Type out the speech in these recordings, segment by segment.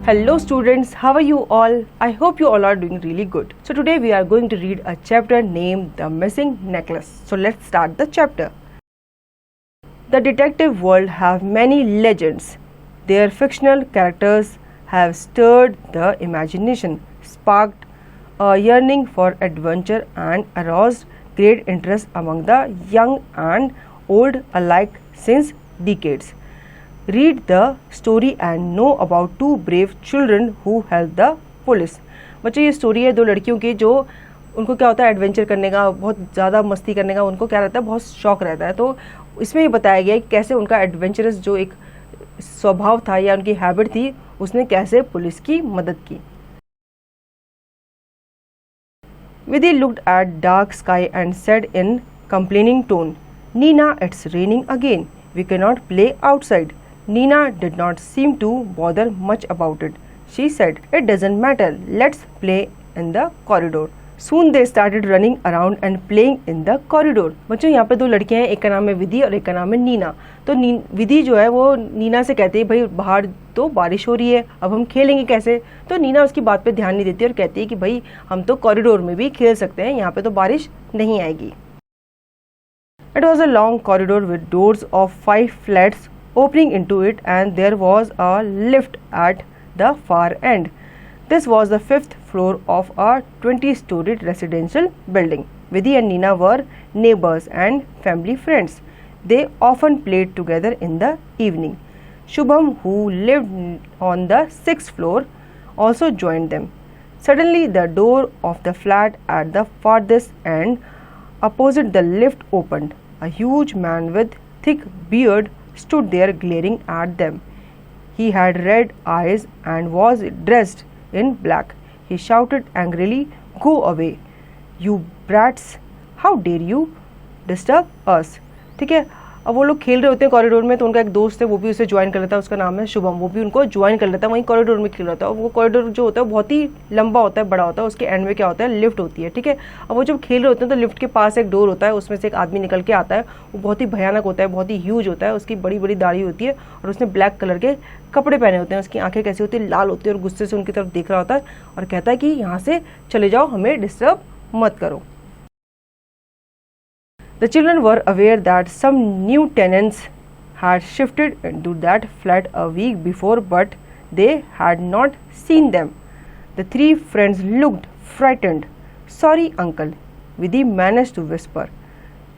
Hello students, how are you all? I hope you all are doing really good. So today we are going to read a chapter named The Missing Necklace. So let's start the chapter. The detective world have many legends. Their fictional characters have stirred the imagination, sparked a yearning for adventure and aroused great interest among the young and old alike since decades. Read the story and know about two brave children who helped the police. बच्चों ये story है दो लड़कियों की जो उनको क्या होता है एडवेंचर करने का, बहुत ज़्यादा मस्ती करने का उनको क्या रहता है, बहुत शौक रहता है. तो इसमें ये बताया गया है कि कैसे उनका एडवेंचरस जो एक स्वभाव था या उनकी हैबिट थी उसने कैसे पुलिस की मदद की. Vidhi looked at dark sky and said in complaining tone, "Nina, it's raining again. We cannot play outside." Nina did not seem to bother much about it. She said, "It doesn't matter. Let's play in the corridor." Soon they started running around and playing in the corridor. बच्चों यहाँ पे दो लड़कियाँ हैं, एक का नाम है विधि और एक का नाम है नीना. तो विधि जो है वो नीना से कहती है भाई बाहर तो बारिश हो रही है, अब हम खेलेंगे कैसे. तो नीना उसकी बात पे ध्यान नहीं देती और कहती है कि भाई हम तो कॉरिडोर में भी खेल सकते हैं, यहाँ पे तो बारिश नहीं आएगी. It was a long corridor with doors of 5 flats opening into it, and there was a lift at the far end. This was the 5th floor of a 20-storied residential building. Vidhi and Nina were neighbors and family friends. They often played together in the evening. Shubham, who lived on the 6th floor, also joined them. Suddenly, the door of the flat at the farthest end opposite the lift opened. A huge man with thick beard stood there glaring at them. He had red eyes and was dressed in black. He shouted angrily, "Go away, you brats! How dare you disturb us?" ठीक है. अब वो लोग खेल रहे होते हैं corridor में, तो उनका एक दोस्त है वो भी उसे ज्वाइन कर लेता है, उसका नाम है शुभम. वो भी उनको ज्वाइन कर लेता है, वहीं कॉरिडोर में खेल रहा था. और वो कॉरिडोर जो होता है बहुत ही लंबा होता है, बड़ा होता है. उसके एंड में क्या होता है, लिफ्ट होती है. ठीक है. अब वो जब खेल रहे होते हैं तो लिफ्ट के पास एक डोर होता है, उसमें से एक आदमी निकल के आता है. वो बहुत ही भयानक होता है, बहुत ही ह्यूज होता है, उसकी बड़ी बड़ी दाढ़ी होती है और उसने ब्लैक कलर के कपड़े पहने होते हैं. उसकी आंखें कैसी होती है, लाल होती है और गुस्से से उनकी तरफ देख रहा होता है और कहता है कि यहाँ से चले जाओ, हमें डिस्टर्ब मत करो. The children were aware that some new tenants had shifted into that flat a week before, but they had not seen them. The three friends looked frightened. "Sorry, uncle," Vidhi managed to whisper.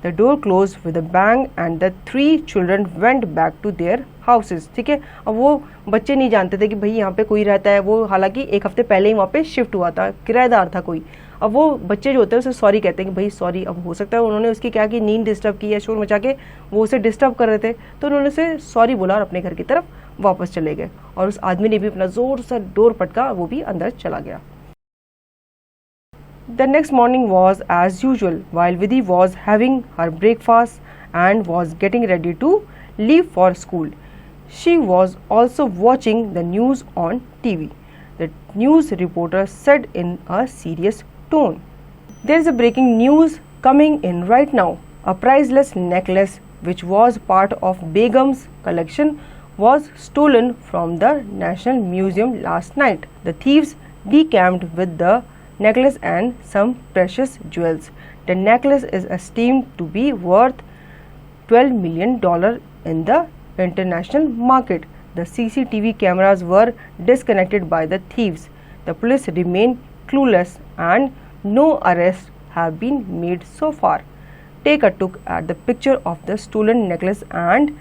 The door closed with a bang and the 3 children went back to their houses. ठीक है. अब वो बच्चे नहीं जानते थे कि भाई यहाँ पे कोई रहता है. वो हालांकि एक हफ्ते पहले ही वहाँ पे शिफ्ट हुआ था, किराएदार था कोई. अब वो बच्चे जो होते हैं उसे सॉरी कहते हैं कि भाई सॉरी. अब हो सकता है उन्होंने उसकी क्या की नींद डिस्टर्ब की है, शोर मचा के वो उसे डिस्टर्ब कर रहे थे, तो उन्होंने उसे सॉरी बोला और अपने घर की तरफ वापस चले गए. और उस आदमी ने भी अपना जोर सा डोर पटका, वो भी अंदर चला गया. The next morning was as usual. While Vidhi was having her breakfast and was getting ready to leave for school, she was also watching the news on TV. The news reporter said in a serious tone, "There is a breaking news coming in right now. A priceless necklace which was part of Begum's collection was stolen from the National Museum last night. The thieves decamped with the necklace and some precious jewels. The necklace is esteemed to be worth $12 million in the international market. The CCTV cameras were disconnected by the thieves. The police remain clueless and no arrests have been made so far. Take a look at the picture of the stolen necklace, and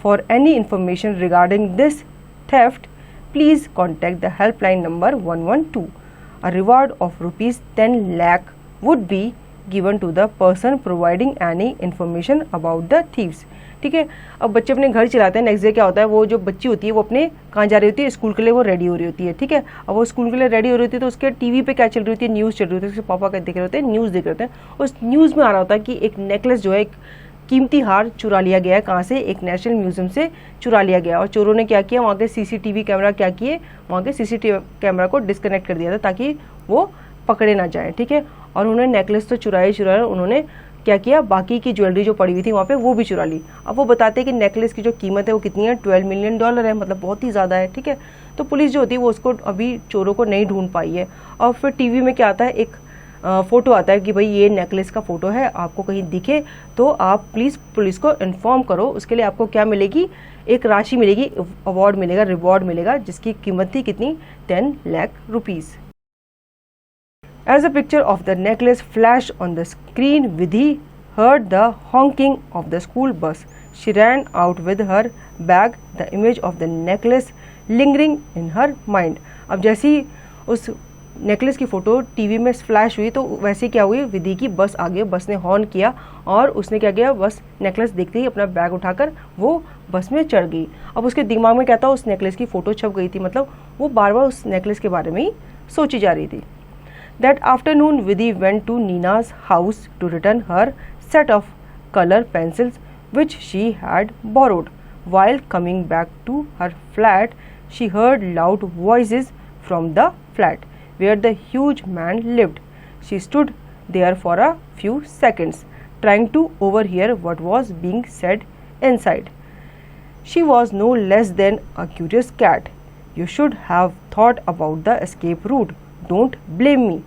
for any information regarding this theft, please contact the helpline number 112. A reward of ₹10 lakh would be given to the person providing any information about the thieves." ठीक है. अब बच्चे अपने घर चलाते हैं. Next day क्या होता है, वो जो बच्ची होती है वो अपने कहाँ जा रही होती है, स्कूल के लिए वो रेडी हो रही होती है. ठीक है. अब वो स्कूल के लिए रेडी हो रही होती है तो उसके टीवी पे क्या चल रही होती है, न्यूज़ चल रही होती है. उसके पापा क्या देख रहे होते हैं, न्यूज़ देख रहे होते हैं. उस न्यूज़ में आ रहा होता है कि एक नेकलेस जो है, एक कीमती हार चुरा लिया गया है. कहाँ से, एक नेशनल म्यूजियम से चुरा लिया गया. और चोरों ने क्या किया, वहाँ के सीसीटीवी कैमरा क्या किए, वहाँ के सीसीटीवी कैमरा को डिस्कनेक्ट कर दिया था ताकि वो पकड़े ना जाएं. ठीक है. और उन्होंने नेकलेस तो चुराया, उन्होंने क्या किया, बाकी की ज्वेलरी जो पड़ी हुई थी वहाँ पे वो भी चुरा ली। अब वो बताते हैं कि नेकलेस की जो कीमत है वो कितनी है, $12 मिलियन है, मतलब बहुत ही ज़्यादा है। ठीक है, तो पुलिस जो होती है वो उसको अभी चोरों को नहीं ढूंढ पाई है। और फिर टीवी में क्या आता है, एक फ़ोटो आता है कि भाई ये नेकलेस का फ़ोटो है, आपको कहीं दिखे तो आप प्लीज़ पुलिस को इन्फॉर्म करो। उसके लिए आपको क्या मिलेगी, एक राशि मिलेगी, अवार्ड मिलेगा, रिवॉर्ड मिलेगा, जिसकी कीमत थी कितनी, 10 lakh rupees. As the picture of the necklace flashed on the screen, Vidhi heard the honking of the school bus. She ran out with her bag, the image of the necklace lingering in her mind. अब जैसी उस necklace की photo TV में flash हुई तो वैसे क्या हुई, विधि की बस आ गई, बस ने हॉर्न किया और उसने क्या किया, बस नेकलेस देखते ही अपना बैग उठाकर वो बस में चढ़ गई। अब उसके दिमाग में क्या था, उस नेकलेस की फ़ोटो छप गई थी, मतलब वो बार बार उस नेकलेस के बारे में ही सोची जा रही थी। That afternoon, Vidhi went to Nina's house to return her set of color pencils which she had borrowed. While coming back to her flat, she heard loud voices from the flat where the huge man lived. She stood there for a few seconds, trying to overhear what was being said inside. She was no less than a curious cat. You should have thought about the escape route. Don't blame me.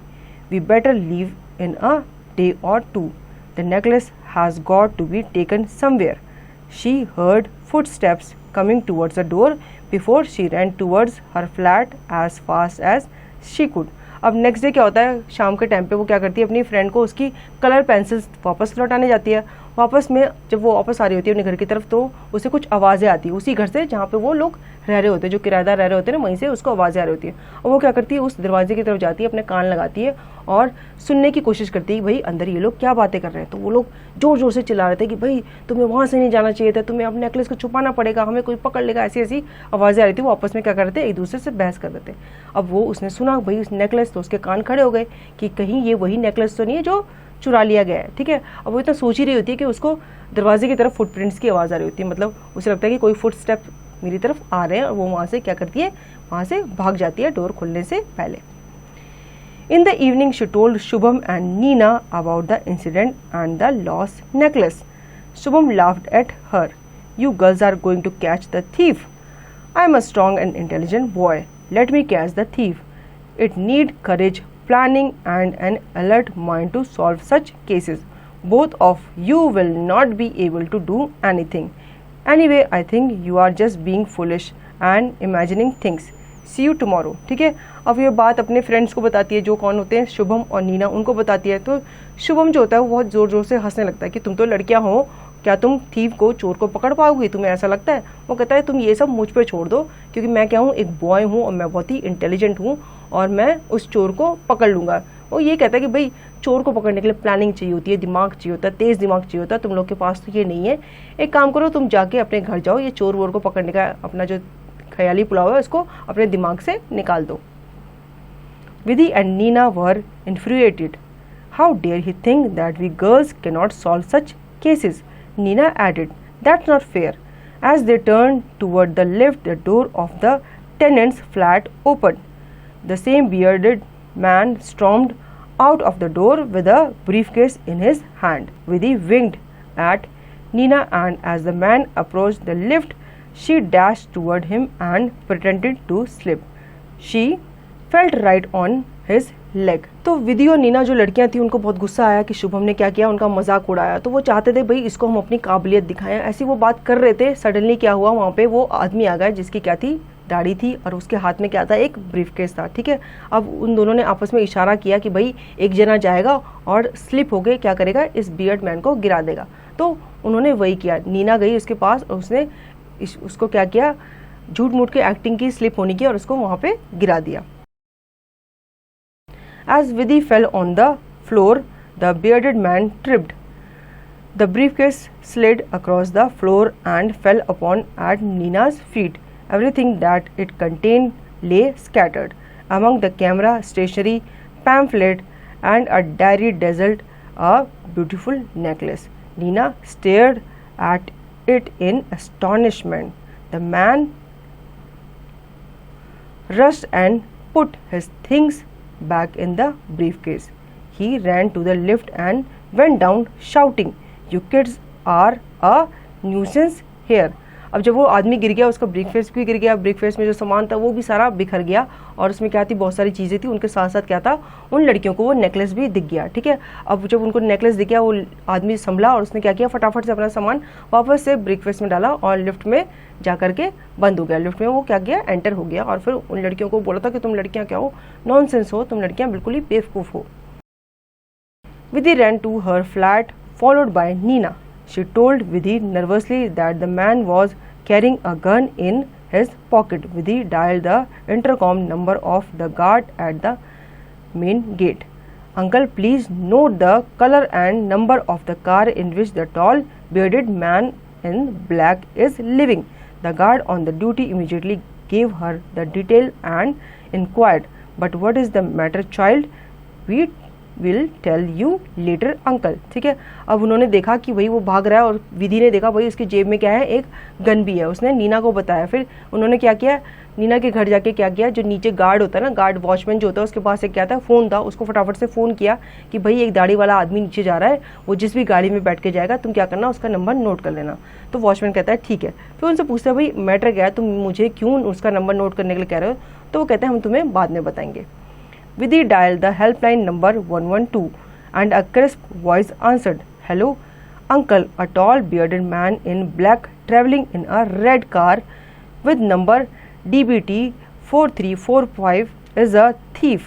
We better leave in a day or two. The necklace has got to be taken somewhere. She heard footsteps coming towards the door before she ran towards her flat as fast as she could. अब next day क्या होता है, शाम के time पे वो क्या करती है, अपनी फ्रेंड को उसकी कलर पेंसिल्स वापस लौटाने जाती है। वापस में जब वो वापस आ रही होती है अपने घर की तरफ तो उसे कुछ आवाज़ें आती है उसी घर से जहाँ पे वो लोग रह रहे होते हैं, जो किराएदार रह रहे होते हैं ना, वहीं से उसको आवाज़ें आ रही होती है। और वो क्या करती है, उस दरवाजे की तरफ जाती है, अपने कान लगाती है और सुनने की कोशिश करती है कि भाई अंदर ये लोग क्या बातें कर रहे हैं। तो वो लोग ज़ोर ज़ोर से चिल्ला रहे थे कि भाई तुम्हें वहाँ से नहीं जाना चाहिए था, तुम्हें अपने नेकलेस को छुपाना पड़ेगा, हमें कोई पकड़ लेगा, ऐसी ऐसी आवाज़ें आ रही थी। वो आपस में क्या कर रहे थे, एक दूसरे से बहस कर रहे थे। अब वो उसने सुना भाई उस नेकलेस, तो उसके कान खड़े हो गए कि कहीं ये वही नेकलेस तो नहीं है जो चुरा लिया गया है। ठीक है, अब वो इतना सोच ही रही होती है कि उसको दरवाजे की तरफ फुटप्रिंट्स की आवाज़ आ रही होती है, मतलब उसे लगता है कि कोई फुट स्टेप मेरी तरफ आ रहे हैं और वो वहाँ से क्या करती है, वहाँ से भाग जाती है डोर खुलने से पहले। In the evening, she told Shubham and Nina about the incident and the lost necklace. Shubham laughed at her. You girls are going to catch the thief. I am a strong and intelligent boy. Let me catch the thief. It need courage, planning and an alert mind to solve such cases. Both of you will not be able to do anything. Anyway, I think you are just being foolish and imagining things. See you tomorrow. ठीक है, अब ये बात अपने friends को बताती है, जो कौन होते हैं, शुभम और नीना, उनको बताती है। तो शुभम जो होता है वो बहुत ज़ोर ज़ोर से हंसने लगता है कि तुम तो लड़कियां हो, क्या तुम थीव को, चोर को पकड़ पाओगी, तुम्हें ऐसा लगता है। वो कहता है तुम ये सब मुझ पे छोड़ दो, क्योंकि मैं क्या हूँ, एक बॉय हूँ और मैं बहुत ही इंटेलिजेंट हूँ और मैं उस चोर को पकड़ लूँगा। वो ये कहता है कि भाई चोर को पकड़ने के लिए प्लानिंग चाहिए होती है, दिमाग चाहिए होता है, तेज़ दिमाग चाहिए होता है, तुम लोग के पास तो ये नहीं है। एक काम करो, तुम जाके अपने घर जाओ, ये चोर वोर को पकड़ने का अपना जो ख्याली पुलाव है उसको अपने दिमाग से निकाल दो। Vidhi and Nina were infuriated. How dare he think that we girls cannot solve such cases? Nina added, that's not fair. As they turned toward the lift, the door of the tenant's flat opened. The same bearded man stormed out of the door with a briefcase in his hand. Vidhi winked at Nina, and as the man approached the lift, she dashed toward him and pretended to slip. She felt right on his leg. तो विधि और नीना जो लड़कियां थी उनको बहुत गुस्सा आया कि शुभम ने क्या किया, उनका मजाक उड़ाया। तो वो चाहते थे भाई इसको हम अपनी काबिलियत दिखाएं, ऐसी वो बात कर रहे थे। सडनली क्या हुआ, वहाँ पे वो आदमी आ गया जिसकी क्या थी, दाढ़ी थी और उसके हाथ में क्या था, एक ब्रीफकेस था। ठीक है, अब उन दोनों ने आपस में इशारा किया कि भाई एक जना जाएगा और स्लिप होके क्या करेगा, इस बियर्ड मैन को गिरा देगा। तो उन्होंने वही किया। नीना गई उसके पास और उसने उसको क्या किया, झूठ मूठ के एक्टिंग की, स्लिप होने की, और उसको वहाँ पे गिरा दिया। As Vidhi fell on the floor, the bearded man tripped. The briefcase slid across the floor and fell upon at Nina's feet. Everything that it contained lay scattered. Among the camera, stationery, pamphlet, and a diary dazzled a beautiful necklace. Nina stared at it in astonishment. The man rushed and put his things back in the briefcase. He ran to the lift and went down shouting, "You kids are a nuisance here." अब जब वो आदमी गिर गया, उसका breakfast भी गिर गया, ब्रेकफास्ट में जो सामान था वो भी सारा बिखर गया, और उसमें क्या थी, बहुत सारी चीज़ें थी, उनके साथ साथ क्या था, उन लड़कियों को वो नेकलेस भी दिख गया। ठीक है, अब जब उनको नेकलेस दिख गया, वो आदमी संभला और उसने क्या किया, फटाफट से अपना सामान वापस से ब्रेकफास्ट में डाला और लिफ्ट में जा करके बंद हो गया। लिफ्ट में वो क्या किया, एंटर हो गया, और फिर उन लड़कियों को बोला था कि तुम लड़कियाँ क्या हो, नॉनसेंस हो, तुम लड़कियाँ बिल्कुल ही बेवकूफ़ हो। Vidhi ran to her flat, followed by Nina. She told Vidhi nervously that the man was carrying a gun in his pocket. Vidhi dialed the intercom number of the guard at the main gate. "Uncle, please note the color and number of the car in which the tall, bearded man in black is living." The guard on the duty immediately gave her the detail and inquired, "But what is the matter, child? We will tell you later, uncle." ठीक है, अब उन्होंने देखा कि भाई वो भाग रहा है, और विधि ने देखा भाई उसकी जेब में क्या है, एक गन भी है। उसने नीना को बताया। फिर उन्होंने क्या किया, नीना के घर जाके क्या किया, जो नीचे गार्ड होता है ना, गार्ड वॉचमैन जो होता है, उसके पास एक क्या था, फ़ोन था, उसको फटाफट से फ़ोन किया कि भाई एक दाढ़ी वाला आदमी नीचे जा रहा है, वो जिस भी गाड़ी में बैठ के जाएगा, तुम क्या करना, उसका नंबर नोट कर लेना। तो वॉचमैन कहता है ठीक है। फिर उनसे पूछता है भाई मैटर क्या है, तुम मुझे क्यों उसका नंबर नोट करने के लिए कह रहे हो? तो वो कहते हैं हम तुम्हें बाद में बताएंगे। Vidhi dialed the helpline number 112 and a crisp voice answered, "Hello, uncle, a tall bearded man in black traveling in a red car with number DBT 4345 is a thief.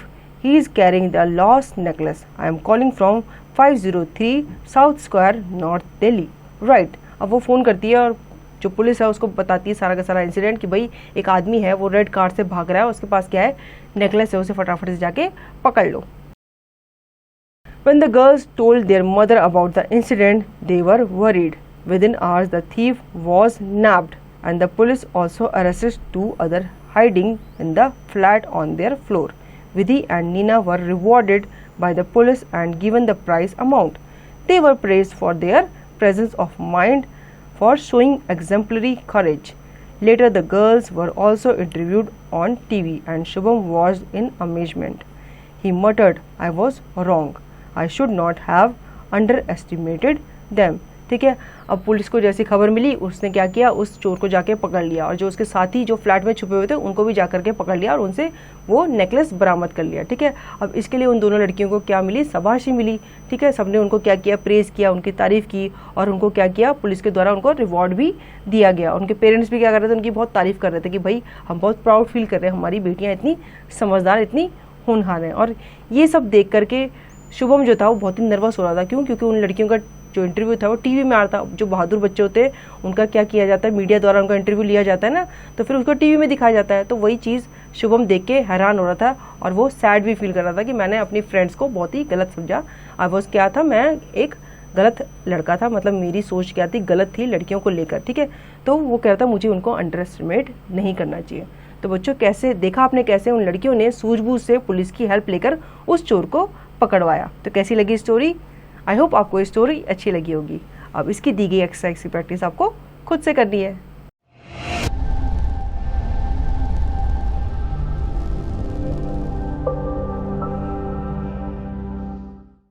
He is carrying the lost necklace. I am calling from 503 South Square, North Delhi." Right. अब वो phone करती है और जो police है उसको बताती है सारा का सारा इंसिडेंट कि भाई एक आदमी है, वो रेड कार से भाग रहा है, उसके पास क्या है, नेकलेस है, उसे फटाफट से जाके पकड़ लो। When the girls told their mother about the incident, they were worried. Within hours, the thief was nabbed, and the police also arrested two others hiding in the flat on their floor. Vidhi and Nina were rewarded by the police and given the prize amount. They were praised for their presence of mind, for showing exemplary courage. Later, the girls were also interviewed on TV, and Shubham watched in amazement. He muttered, "I was wrong. I should not have underestimated them." ठीक है, अब police को जैसी खबर मिली, उसने क्या किया, उस चोर को जाके पकड़ लिया, और जो उसके साथी जो फ्लैट में छुपे हुए थे उनको भी जाकर के पकड़ लिया और उनसे वो नेकलेस बरामद कर लिया। ठीक है, अब इसके लिए उन दोनों लड़कियों को क्या मिली, शाबाशी मिली। ठीक है, सबने उनको क्या किया, प्रेज़ किया, उनकी तारीफ़ की, और उनको क्या किया, पुलिस के द्वारा उनको रिवॉर्ड भी दिया गया। उनके पेरेंट्स भी क्या कर रहे थे, उनकी बहुत तारीफ़ कर रहे थे कि भाई हम बहुत प्राउड फील कर रहे हैं, हमारी बेटियाँ इतनी समझदार, इतनी होनहार हैं। और ये सब देख करके शुभम जो था वो बहुत ही नर्वस हो रहा था। क्यों? क्योंकि उन लड़कियों का जो इंटरव्यू था वो टीवी में आ रहा था। जो बहादुर बच्चे होते हैं उनका क्या किया जाता है, मीडिया द्वारा उनका इंटरव्यू लिया जाता है ना, तो फिर उसको टीवी में दिखाया जाता है। तो वही चीज़ शुभम देख के हैरान हो रहा था, और वो सैड भी फील कर रहा था कि मैंने अपनी फ्रेंड्स को बहुत ही गलत समझा। अब वो क्या था, मैं एक गलत लड़का था, मतलब मेरी सोच क्या थी, गलत थी लड़कियों को लेकर। ठीक है, तो वो कह रहा था मुझे उनको अंडर एस्टिमेट नहीं करना चाहिए। तो बच्चों कैसे देखा आपने, कैसे उन लड़कियों ने सूझबूझ से पुलिस की हेल्प लेकर उस चोर को पकड़वाया। तो कैसी लगी स्टोरी? आई होप आपको ये स्टोरी अच्छी लगी होगी। अब इसकी दी गई एक्सरसाइज की प्रैक्टिस आपको खुद से करनी है।